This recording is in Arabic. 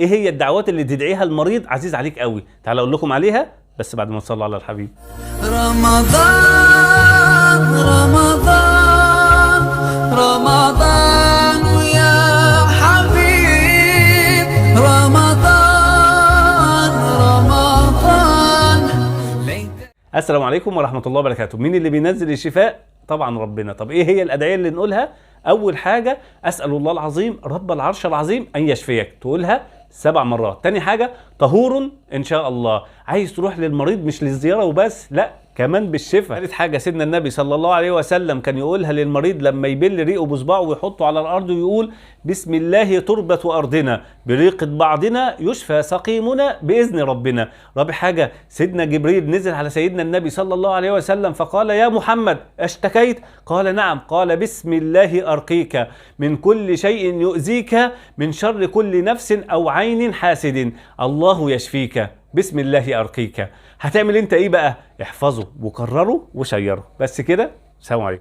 ايه هي الدعوات اللي تدعيها المريض عزيز عليك قوي؟ تعال اقول لكم عليها بس بعد ما نصلي على الحبيب. رمضان رمضان رمضان يا حبيب، رمضان رمضان. السلام عليكم ورحمة الله وبركاته. مين اللي بينزل الشفاء؟ طبعا ربنا. طب ايه هي الأدعية اللي نقولها؟ أول حاجة أسأل الله العظيم رب العرش العظيم أن يشفيك، تقولها 7 مرات. تاني حاجة طهور إن شاء الله، عايز تروح للمريض مش للزيارة وبس، لا كمان بالشفاء. ثالث حاجة سيدنا النبي صلى الله عليه وسلم كان يقولها للمريض لما يبل ريقه بصباعه ويحطه على الأرض ويقول بسم الله تربة أرضنا بريقة بعضنا يشفى سقيمنا بإذن ربنا. رابع حاجة سيدنا جبريل نزل على سيدنا النبي صلى الله عليه وسلم فقال يا محمد اشتكيت؟ قال نعم. قال بسم الله أرقيك من كل شيء يؤذيك من شر كل نفس أو عين حاسد، الله يشفيك بسم الله أرقيك. هتعمل انت ايه بقى؟ احفظه وكرره وشيره. بس كده، سلام عليكم.